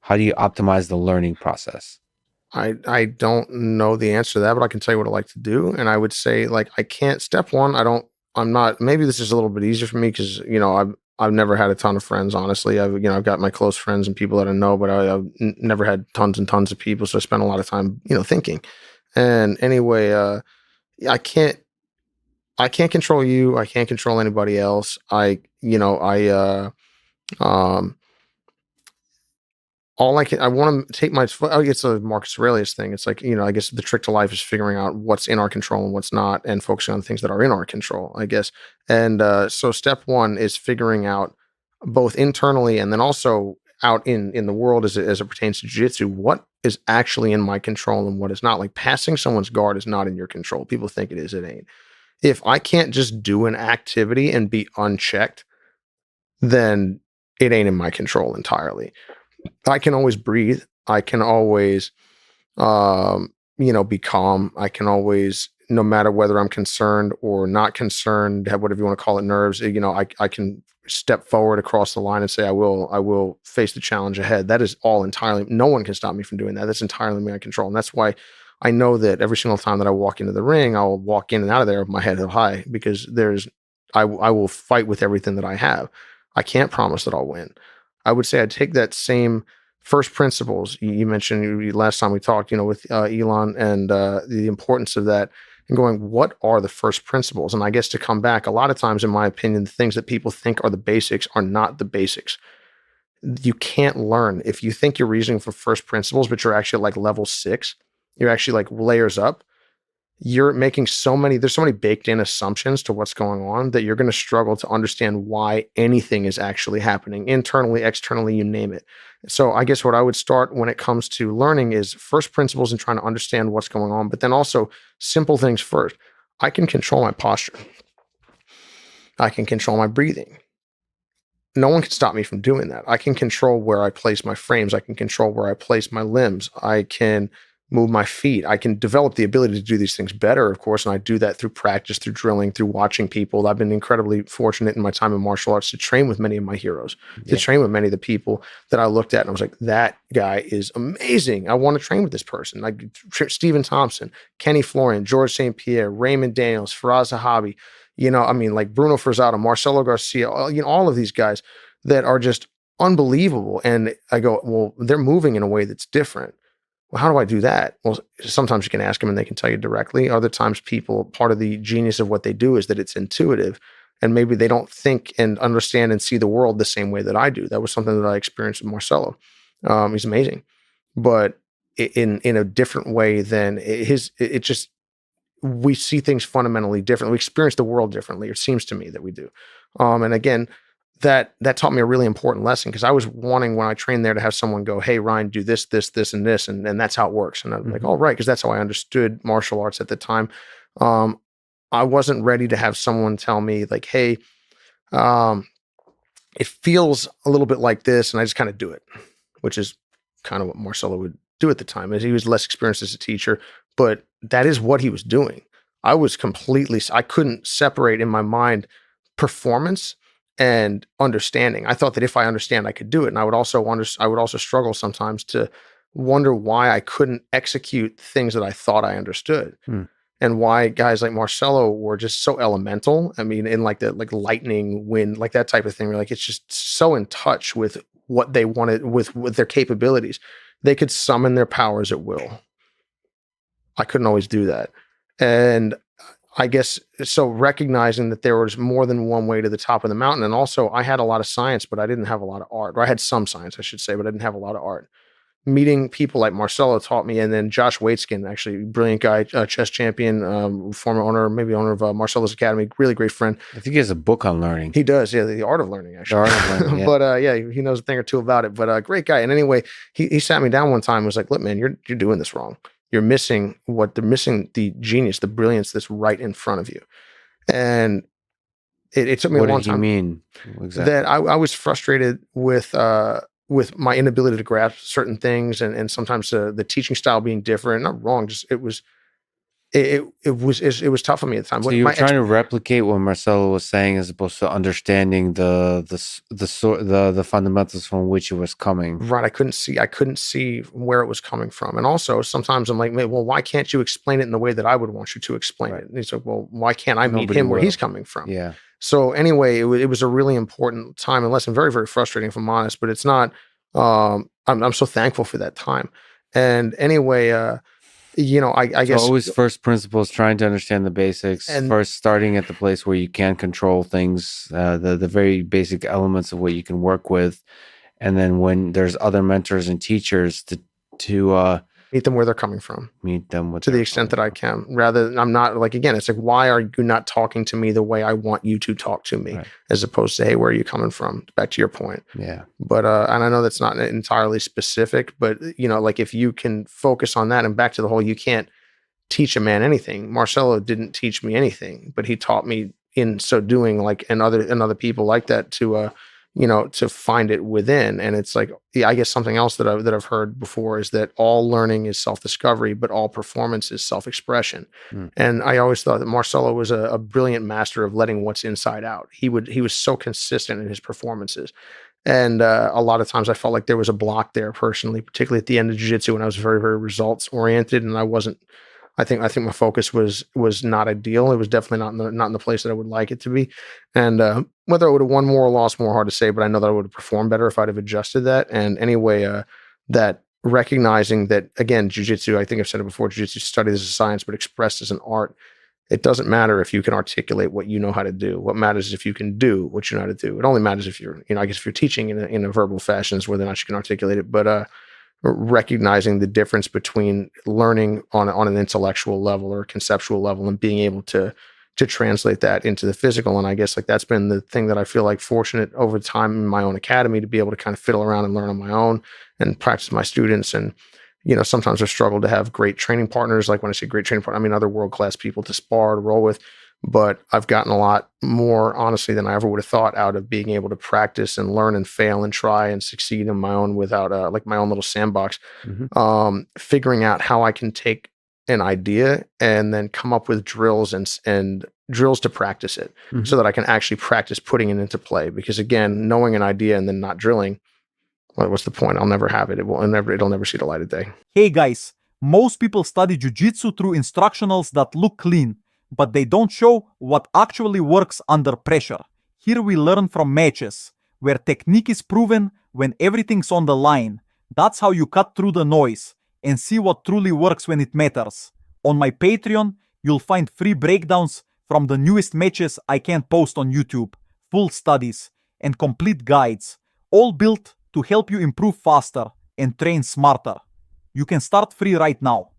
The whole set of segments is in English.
How do you optimize the learning process? I don't know the answer to that, but I can tell you what I like to do. And I would say, like, I can't, step one, I'm not, maybe this is a little bit easier for me because, I've never had a ton of friends, honestly. I've got my close friends and people that I know, but I've never had tons and tons of people. So I spend a lot of time, thinking. And anyway, I can't, I can't control you. I can't control anybody else. Um, all I want to take my foot. I guess the Marcus Aurelius thing. It's like, I guess the trick to life is figuring out what's in our control and what's not, and focusing on things that are in our control, I guess. And so step one is figuring out both internally and then also out in the world as it pertains to jiu-jitsu, what is actually in my control and what is not. Like, passing someone's guard is not in your control. People think it is, it ain't. If I can't just do an activity and be unchecked, then it ain't in my control entirely. I can always breathe. I can always, be calm. I can always, no matter whether I'm concerned or not concerned, have whatever you want to call it, nerves. I can step forward across the line and say, I will face the challenge ahead. That is all entirely. No one can stop me from doing that. That's entirely my control, and that's why I know that every single time that I walk into the ring, I'll walk in and out of there with my head held high because I will fight with everything that I have. I can't promise that I'll win. I would say I'd take that same first principles you mentioned last time we talked, with Elon, and the importance of that, and going, what are the first principles? And I guess to come back, a lot of times, in my opinion, the things that people think are the basics are not the basics. You can't learn if you think you're reasoning for first principles, but you're actually like level 6. You're actually like layers up. You're making there's so many baked in assumptions to what's going on that you're going to struggle to understand why anything is actually happening internally, externally, you name it. So I guess what I would start when it comes to learning is first principles and trying to understand what's going on, but then also simple things first. I can control my posture. I can control my breathing. No one can stop me from doing that. I can control where I place my frames. I can control where I place my limbs. I can move my feet. I can develop the ability to do these things better, of course, and I do that through practice, through drilling, through watching people. I've been incredibly fortunate in my time in martial arts to train with many of my heroes, to train with many of the people that I looked at and I was like, that guy is amazing. I want to train with this person. Like Stephen Thompson, Kenny Florian, George St. Pierre, Raymond Daniels, Faraz Zahabi, like Bruno Frazado, Marcelo Garcia, all of these guys that are just unbelievable. And I go, well, they're moving in a way that's different. Well, how do I do that? Well, sometimes you can ask them and they can tell you directly. Other times part of the genius of what they do is that it's intuitive, and maybe they don't think and understand and see the world the same way that I do. That was something that I experienced with Marcelo. He's amazing, but in a different way than his, it just, we see things fundamentally different. We experience the world differently. It seems to me that we do. And again, that taught me a really important lesson, because I was wanting, when I trained there, to have someone go, hey, Ryan, do this, this, this, and this. And that's how it works. And I'm like, all right, because that's how I understood martial arts at the time. I wasn't ready to have someone tell me like, hey, it feels a little bit like this. And I just kind of do it, which is kind of what Marcelo would do at the time, as he was less experienced as a teacher, but that is what he was doing. I couldn't separate in my mind performance and understanding. I thought that if I understand, I could do it. And I would also struggle sometimes to wonder why I couldn't execute things that I thought I understood. And why guys like Marcelo were just so elemental. I mean, in like lightning, wind, like that type of thing. Like, it's just so in touch with what they wanted, with their capabilities. They could summon their powers at will. I couldn't always do that. And I guess, so recognizing that there was more than one way to the top of the mountain. And also, I had a lot of science, but I didn't have a lot of art. Or I had some science, I should say, but I didn't have a lot of art. Meeting people like Marcelo taught me, and then Josh Waitskin, actually brilliant guy, chess champion, former owner of Marcelo's Academy, really great friend. I think he has a book on learning. He does, yeah, the art of learning, actually. The art of learning, yeah. But yeah, he knows a thing or two about it. But great guy. And anyway, he sat me down one time and was like, look, man, you're doing this wrong. You're missing the genius, the brilliance that's right in front of you. And it took me a long time. What did you mean? Exactly. That I was frustrated with my inability to grasp certain things, and sometimes the teaching style being different. Not wrong, just it was it was tough for me at the time. So you were trying to replicate what Marcelo was saying, as opposed to understanding the fundamentals from which it was coming. Right. I couldn't see where it was coming from. And also sometimes I'm like, well, why can't you explain it in the way that I would want you to explain it? And he's like, well, why can't I meet him where he's coming from? Yeah. So anyway, it was a really important time and lesson, very, very frustrating if I'm honest, but it's not, I'm so thankful for that time. And anyway, I guess always first principles, trying to understand the basics, and first starting at the place where you can control things, the very basic elements of what you can work with. And then when there's other mentors and teachers to meet them where they're coming from, meet them to the extent that I can. Rather, I'm not like, again, it's like, why are you not talking to me the way I want you to talk to me, as opposed to, hey, where are you coming from? Back to your point. Yeah. But and I know that's not entirely specific, but like if you can focus on that, and back to the whole, you can't teach a man anything. Marcelo didn't teach me anything, but he taught me in so doing, like, and other people like that to to find it within. And it's like, I guess something else that I've heard before is that all learning is self-discovery, but all performance is self-expression. And I always thought that Marcelo was a brilliant master of letting what's inside out. He was so consistent in his performances. And a lot of times I felt like there was a block there personally, particularly at the end of jiu-jitsu when I was very, very results oriented, and I wasn't. I think my focus was not ideal. It was definitely not in the place that I would like it to be. And whether I would have won more or lost more, hard to say. But I know that I would have performed better if I'd have adjusted that. And anyway, that recognizing that, again, jiu-jitsu, I think I've said it before, jiu-jitsu studied as a science, but expressed as an art. It doesn't matter if you can articulate what you know how to do. What matters is if you can do what you know how to do. It only matters if you're, I guess if you're teaching in a verbal fashion is whether or not you can articulate it. But recognizing the difference between learning on an intellectual level or conceptual level and being able to translate that into the physical. And I guess like that's been the thing that I feel like fortunate over time in my own academy to be able to kind of fiddle around and learn on my own and practice my students. And sometimes I've struggled to have great training partners. Like when I say great training partner, I mean other world-class people to spar, to roll with. But I've gotten a lot more, honestly, than I ever would have thought out of being able to practice and learn and fail and try and succeed in my own without like my own little sandbox. Figuring out how I can take an idea and then come up with drills and drills to practice it so that I can actually practice putting it into play. Because again, knowing an idea and then not drilling, well, what's the point? I'll never have it. It'll never see the light of day. Hey guys, most people study jiu-jitsu through instructionals that look clean, but they don't show what actually works under pressure. Here we learn from matches, where technique is proven when everything's on the line. That's how you cut through the noise and see what truly works when it matters. On my Patreon, you'll find free breakdowns from the newest matches I can't post on YouTube, full studies, and complete guides, all built to help you improve faster and train smarter. You can start free right now.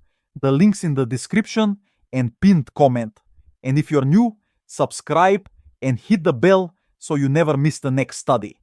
The link's in the description and pinned comment. And if you're new, subscribe and hit the bell so you never miss the next study.